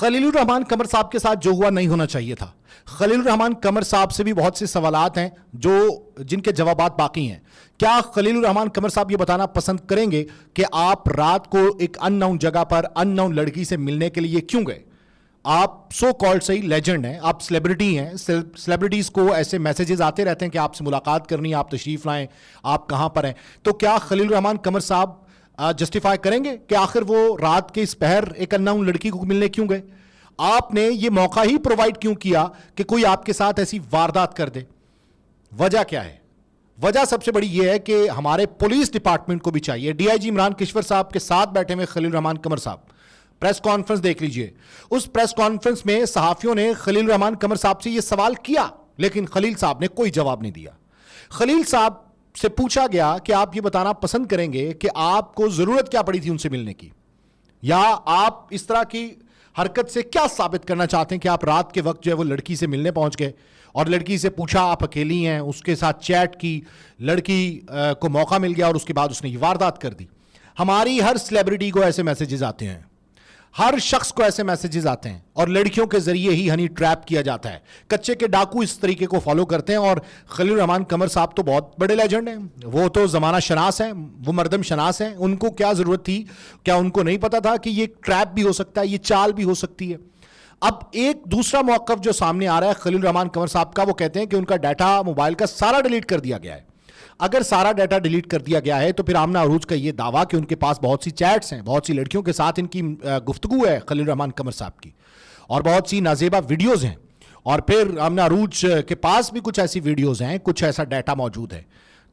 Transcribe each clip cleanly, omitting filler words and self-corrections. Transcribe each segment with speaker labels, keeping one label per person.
Speaker 1: خلیل الرحمان قمر صاحب کے ساتھ جو ہوا نہیں ہونا چاہیے تھا. خلیل الرحمان قمر صاحب سے بھی بہت سے سوالات ہیں جن کے جوابات باقی ہیں. کیا خلیل الرحمان قمر صاحب یہ بتانا پسند کریں گے کہ آپ رات کو ایک ان نون جگہ پر ان نون لڑکی سے ملنے کے لیے کیوں گئے؟ آپ سو کالڈ صحیح لیجنڈ ہیں, آپ سیلیبریٹی ہیں. سیلیبریٹیز کو ایسے میسیجز آتے رہتے ہیں کہ آپ سے ملاقات کرنی ہے, آپ تشریف لائیں, آپ کہاں پر ہیں. تو کیا خلیل الرحمان قمر صاحب جسٹیفائی کریں گے کہ آخر وہ رات کے اس پہر ایک ان نون لڑکی کو ملنے کیوں گئے؟ آپ نے یہ موقع ہی پرووائڈ کیوں کیا کہ کوئی آپ کے ساتھ ایسی واردات کر دے؟ وجہ کیا ہے؟ وجہ سب سے بڑی یہ ہے کہ ہمارے پولیس ڈپارٹمنٹ کو بھی چاہیے. ڈی آئی جی عمران کشور صاحب کے ساتھ بیٹھے ہوئے خلیل الرحمان قمر صاحب پریس کانفرنس دیکھ لیجئے. اس پریس کانفرنس میں صحافیوں نے خلیل الرحمان قمر صاحب سے یہ سوال کیا, لیکن خلیل صاحب نے کوئی جواب نہیں دیا. خلیل صاحب سے پوچھا گیا کہ آپ یہ بتانا پسند کریں گے کہ آپ کو ضرورت کیا پڑی تھی ان سے ملنے کی, یا آپ اس طرح کی حرکت سے کیا ثابت کرنا چاہتے ہیں کہ آپ رات کے وقت جو ہے وہ لڑکی سے ملنے پہنچ گئے اور لڑکی سے پوچھا آپ اکیلی ہیں, اس کے ساتھ چیٹ کی, لڑکی کو موقع مل گیا اور اس کے بعد اس نے یہ واردات کر دی. ہماری ہر سیلیبریٹی کو ایسے میسیجز آتے ہیں, ہر شخص کو ایسے میسیجز آتے ہیں اور لڑکیوں کے ذریعے ہی ہنی ٹریپ کیا جاتا ہے. کچے کے ڈاکو اس طریقے کو فالو کرتے ہیں. اور خلیل الرحمان قمر صاحب تو بہت بڑے لیجنڈ ہیں, وہ تو زمانہ شناس ہیں, وہ مردم شناس ہیں. ان کو کیا ضرورت تھی؟ کیا ان کو نہیں پتا تھا کہ یہ ٹریپ بھی ہو سکتا ہے, یہ چال بھی ہو سکتی ہے؟ اب ایک دوسرا موقف جو سامنے آ رہا ہے خلیل الرحمان قمر صاحب کا, وہ کہتے ہیں کہ ان کا ڈیٹا موبائل کا سارا ڈیلیٹ کر دیا گیا ہے. اگر سارا ڈیٹا ڈیلیٹ کر دیا گیا ہے تو پھر آمنہ عروج کا یہ دعویٰ کہ ان کے پاس بہت سی چیٹس ہیں, بہت سی لڑکیوں کے ساتھ ان کی گفتگو ہے خلیل الرحمان قمر صاحب کی, اور بہت سی نازیبا ویڈیوز ہیں, اور پھر آمنہ عروج کے پاس بھی کچھ ایسی ویڈیوز ہیں, کچھ ایسا ڈیٹا موجود ہے,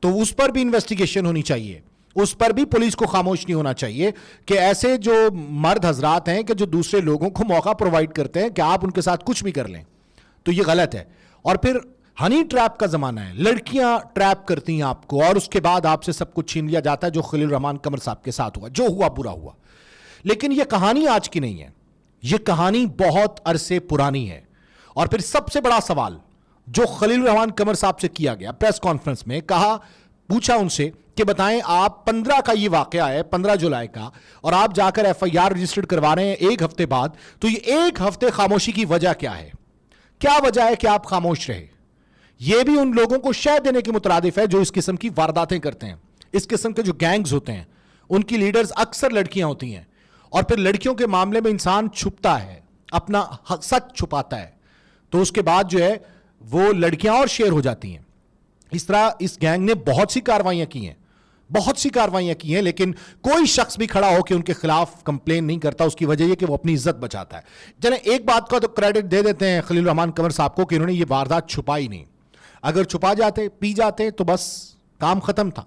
Speaker 1: تو اس پر بھی انویسٹیگیشن ہونی چاہیے. اس پر بھی پولیس کو خاموش نہیں ہونا چاہیے کہ ایسے جو مرد حضرات ہیں کہ جو دوسرے لوگوں کو موقع پرووائڈ کرتے ہیں کہ آپ ان کے ساتھ کچھ بھی کر لیں, تو یہ غلط ہے. اور پھر ہنی ٹریپ کا زمانہ ہے, لڑکیاں ٹریپ کرتی ہیں آپ کو اور اس کے بعد آپ سے سب کچھ چھین لیا جاتا ہے, جو خلیل الرحمان قمر صاحب کے ساتھ ہوا. جو ہوا برا ہوا, لیکن یہ کہانی آج کی نہیں ہے, یہ کہانی بہت عرصے پرانی ہے. اور پھر سب سے بڑا سوال جو خلیل الرحمان قمر صاحب سے کیا گیا پریس کانفرنس میں, پوچھا ان سے کہ بتائیں آپ 15 کا یہ واقعہ ہے, 15 جولائی کا, اور آپ جا کر ایف آئی آر رجسٹرڈ کروا رہے ہیں ایک ہفتے بعد, تو یہ ایک ہفتے خاموشی کی وجہ کیا ہے؟ کیا وجہ ہے کہ آپ خاموش رہے؟ یہ بھی ان لوگوں کو شہ دینے کے مترادف ہے جو اس قسم کی وارداتیں کرتے ہیں. اس قسم کے جو گینگز ہوتے ہیں ان کی لیڈرز اکثر لڑکیاں ہوتی ہیں, اور پھر لڑکیوں کے معاملے میں انسان چھپتا ہے, اپنا سچ چھپاتا ہے, تو اس کے بعد جو ہے وہ لڑکیاں اور شیر ہو جاتی ہیں. اس طرح اس گینگ نے بہت سی کارروائیاں کی ہیں, لیکن کوئی شخص بھی کھڑا ہو کہ ان کے خلاف کمپلین نہیں کرتا. اس کی وجہ یہ کہ وہ اپنی عزت بچاتا ہے. چلیں ایک بات کا تو کریڈٹ دے دیتے ہیں خلیل الرحمان قمر صاحب کو کہ انہوں نے یہ واردات چھپائی نہیں. اگر چھپا جاتے, پی جاتے, تو بس کام ختم تھا.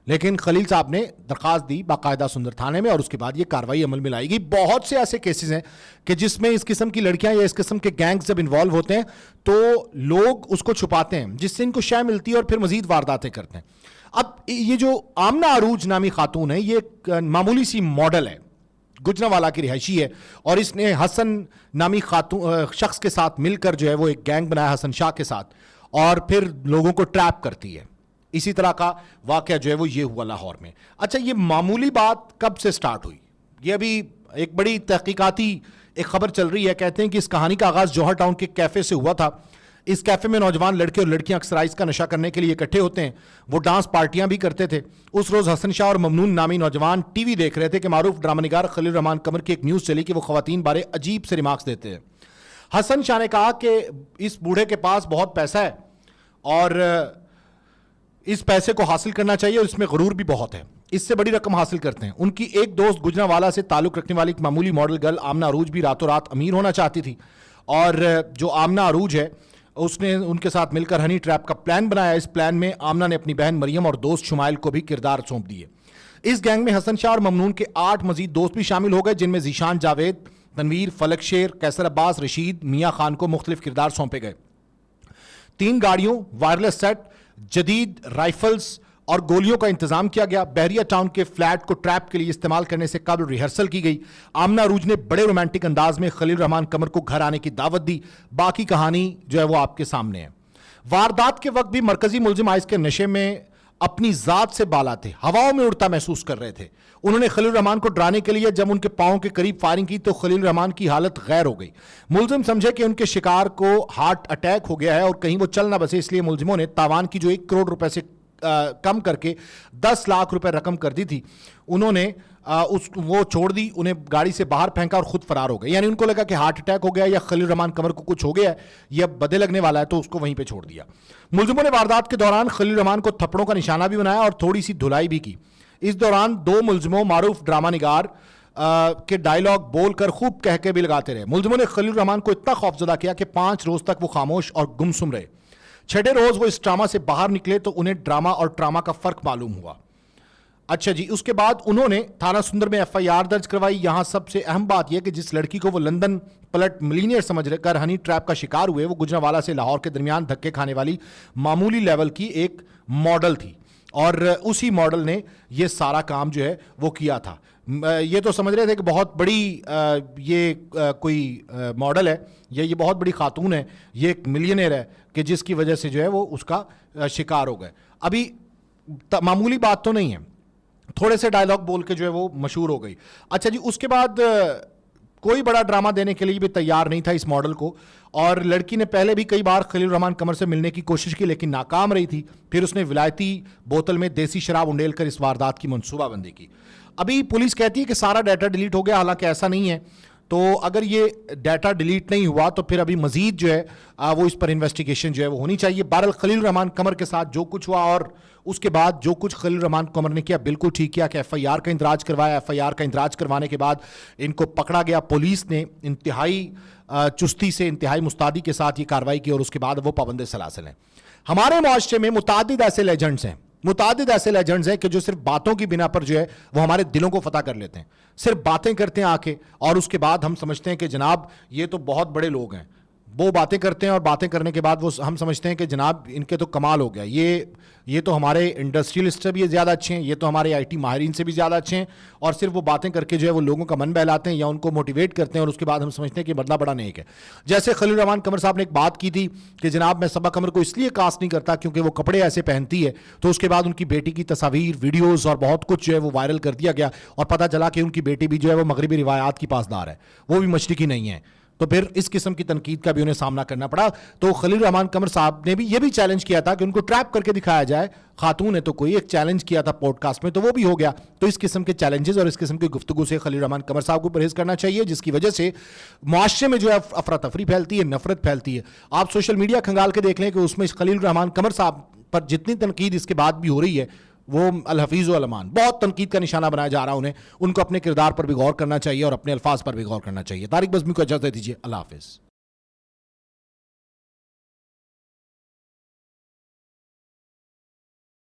Speaker 1: لیکن خلیل صاحب نے درخواست دی باقاعدہ سندر تھانے میں, اور اس کے بعد یہ کارروائی عمل میں لائی گئی. بہت سے ایسے کیسز ہیں کہ جس میں اس قسم کی لڑکیاں یا اس قسم کے گینگز جب انوالو ہوتے ہیں تو لوگ اس کو چھپاتے ہیں, جس سے ان کو شے ملتی ہے اور پھر مزید وارداتیں کرتے ہیں. اب یہ جو آمنہ عروج نامی خاتون ہے, یہ ایک معمولی سی ماڈل ہے, گجرانوالہ کی رہائشی ہے, اور اس نے حسن نامی شخص کے ساتھ مل کر جو ہے وہ ایک گینگ بنایا حسن شاہ کے ساتھ, اور پھر لوگوں کو ٹریپ کرتی ہے. اسی طرح کا واقعہ جو ہے وہ یہ ہوا لاہور میں. اچھا, یہ معمولی بات کب سے سٹارٹ ہوئی؟ یہ ابھی ایک بڑی تحقیقاتی ایک خبر چل رہی ہے. کہتے ہیں کہ اس کہانی کا آغاز جوہر ٹاؤن کے کیفے سے ہوا تھا. اس کیفے میں نوجوان لڑکے اور لڑکیاں اکثر آئس کا نشہ کرنے کے لیے اکٹھے ہوتے ہیں. وہ ڈانس پارٹیاں بھی کرتے تھے. اس روز حسن شاہ اور ممنون نامی نوجوان ٹی وی دیکھ رہے تھے کہ معروف ڈرامہ نگار خلیل الرحمان قمر کی ایک نیوز چلی کہ وہ خواتین بارے عجیب سے ریمارکس دیتے ہیں. حسن شاہ نے کہا کہ اس بوڑھے کے پاس بہت پیسہ ہے اور اس پیسے کو حاصل کرنا چاہیے, اور اس میں غرور بھی بہت ہے, اس سے بڑی رقم حاصل کرتے ہیں. ان کی ایک دوست گجرانوالہ سے تعلق رکھنے والی ایک معمولی ماڈل گرل آمنہ عروج بھی راتوں رات امیر ہونا چاہتی تھی, اور جو آمنہ عروج ہے اس نے ان کے ساتھ مل کر ہنی ٹریپ کا پلان بنایا. اس پلان میں آمنہ نے اپنی بہن مریم اور دوست شمائل کو بھی کردار سونپ دیے. اس گینگ میں حسن شاہ اور ممنون کے 8 مزید دوست بھی شامل ہو گئے, جن میں ذیشان جاوید, تنویر, فلک شیر, قیصر عباس, رشید, میاں خان کو مختلف کردار سونپے گئے. 3 گاڑیوں, وائرلیس سیٹ, جدید رائفلز اور گولیوں کا انتظام کیا گیا. بحریہ ٹاؤن کے فلیٹ کو ٹریپ کے لیے استعمال کرنے سے قبل ریہرسل کی گئی. آمنہ عروج نے بڑے رومانٹک انداز میں خلیل الرحمان قمر کو گھر آنے کی دعوت دی. باقی کہانی جو ہے وہ آپ کے سامنے ہے. واردات کے وقت بھی مرکزی ملزم آئس کے نشے میں اپنی ذات سے بالا تھے, ہواؤں میں اڑتا محسوس کر رہے تھے. انہوں نے خلیل الرحمان کو ڈرانے کے لیے جب ان کے پاؤں کے قریب فائرنگ کی تو خلیل الرحمان کی حالت غیر ہو گئی. ملزم سمجھے کہ ان کے شکار کو ہارٹ اٹیک ہو گیا ہے اور کہیں وہ چل نہ بسے, اس لیے ملزموں نے تاوان کی جو 1 کروڑ روپے سے کم کر کے 10 لاکھ روپے رقم کر دی تھی, انہوں نے وہ چھوڑ دی, انہیں گاڑی سے باہر پھینکا اور خود فرار ہو گئے. یعنی ان کو لگا کہ ہارٹ اٹیک ہو گیا یا خلیل الرحمان قمر کو کچھ ہو گیا ہے, یہ اب بدے لگنے والا ہے, تو اس کو وہیں پہ چھوڑ دیا. ملزموں نے واردات کے دوران خلیل الرحمان کو تھپڑوں کا نشانہ بھی بنایا اور تھوڑی سی دھلائی بھی کی. اس دوران 2 ملزموں معروف ڈرامہ نگار کے ڈائیلاگ بول کر خوب کہہ کے بھی لگاتے رہے. ملزموں نے خلیل الرحمان کو اتنا خوفزدہ کیا کہ 5 روز تک وہ خاموش اور گمسم رہے. 6 روز وہ اس ڈرامہ سے باہر نکلے تو انہیں ڈرامہ اور ٹراما کا فرق معلوم ہوا. اچھا جی, اس کے بعد انہوں نے تھانہ سندر میں FIR درج کروائی. یہاں سب سے اہم بات یہ کہ جس لڑکی کو وہ لندن پلٹ ملینئر سمجھ کر ہنی ٹریپ کا شکار ہوئے, وہ گجرانوالہ سے لاہور کے درمیان دھکے کھانے والی معمولی لیول کی ایک ماڈل تھی, اور اسی ماڈل نے یہ سارا کام جو ہے وہ کیا تھا. یہ تو سمجھ رہے تھے کہ بہت بڑی یہ کوئی ماڈل ہے یا یہ بہت بڑی خاتون ہے, یہ ایک ملینئر ہے کہ جس کی وجہ سے جو ہے وہ اس کا شکار ہو گئے. ابھی معمولی بات تو نہیں ہے, تھوڑے سے ڈائیلاگ بول کے جو ہے وہ مشہور ہو گئی. اچھا جی, اس کے بعد کوئی بڑا ڈرامہ دینے کے لیے بھی تیار نہیں تھا اس ماڈل کو, اور لڑکی نے پہلے بھی کئی بار خلیل الرحمان قمر سے ملنے کی کوشش کی لیکن ناکام رہی تھی. پھر اس نے ولایتی بوتل میں دیسی شراب انڈیل کر اس واردات کی منصوبہ بندی کی. ابھی پولیس کہتی ہے کہ سارا ڈیٹا ڈیلیٹ ہو گیا, حالانکہ ایسا نہیں ہے. تو اگر یہ ڈیٹا ڈیلیٹ نہیں ہوا تو پھر ابھی مزید جو ہے وہ اس پر انویسٹیگیشن جو ہے وہ ہونی چاہیے. بہرحال خلیل الرحمان قمر کے ساتھ جو کچھ ہوا اور اس کے بعد جو کچھ خلیل الرحمان قمر نے کیا بالکل ٹھیک کیا کہ FIR کا اندراج کروایا. FIR کا اندراج کروانے کے بعد ان کو پکڑا گیا. پولیس نے انتہائی چستی سے, انتہائی مستعدی کے ساتھ یہ کارروائی کی اور اس کے بعد وہ پابند سلاسل ہیں. ہمارے معاشرے میں متعدد ایسے لیجنڈز ہیں کہ جو صرف باتوں کی بنا پر جو ہے وہ ہمارے دلوں کو فتح کر لیتے ہیں. صرف باتیں کرتے ہیں آ کے, اور اس کے بعد ہم سمجھتے ہیں کہ جناب یہ تو بہت بڑے لوگ ہیں. وہ باتیں کرتے ہیں اور باتیں کرنے کے بعد وہ ہم سمجھتے ہیں کہ جناب ان کے تو کمال ہو گیا. یہ تو ہمارے انڈسٹریلسٹ سے بھی زیادہ اچھے ہیں, یہ تو ہمارے IT ماہرین سے بھی زیادہ اچھے ہیں, اور صرف وہ باتیں کر کے جو ہے وہ لوگوں کا من بہلاتے ہیں یا ان کو موٹیویٹ کرتے ہیں, اور اس کے بعد ہم سمجھتے ہیں کہ بدلہ بڑا نیک ہے. جیسے خلیل الرحمان قمر صاحب نے ایک بات کی تھی کہ جناب میں صبا قمر کو اس لیے کاسٹ نہیں کرتا کیونکہ وہ کپڑے ایسے پہنتی ہے, تو اس کے بعد ان کی بیٹی کی تصاویر, ویڈیوز اور بہت کچھ جو ہے وہ وائرل کر دیا گیا, اور پتہ چلا کہ ان کی بیٹی بھی جو ہے وہ مغربی روایات کی پاسدار ہے, وہ بھی مشرقی نہیں ہے. تو پھر اس قسم کی تنقید کا بھی انہیں سامنا کرنا پڑا. تو خلیل الرحمان قمر صاحب نے بھی یہ بھی چیلنج کیا تھا کہ ان کو ٹریپ کر کے دکھایا جائے. خاتون ہے تو کوئی ایک چیلنج کیا تھا پوڈ کاسٹ میں, تو وہ بھی ہو گیا. تو اس قسم کے چیلنجز اور اس قسم کی گفتگو سے خلیل الرحمان قمر صاحب کو پرہیز کرنا چاہیے, جس کی وجہ سے معاشرے میں جو ہے افراتفری پھیلتی ہے, نفرت پھیلتی ہے. آپ سوشل میڈیا کھنگال کے دیکھ لیں کہ اس میں خلیل الرحمان قمر صاحب پر جتنی تنقید اس کے بعد بھی ہو رہی ہے وہ الحفیظ والامان, بہت تنقید کا نشانہ بنایا جا رہا ہے انہیں. ان کو اپنے کردار پر بھی غور کرنا چاہیے اور اپنے الفاظ پر بھی غور کرنا چاہیے. طارق بزمی کو اجازت دیجیے, اللہ حافظ.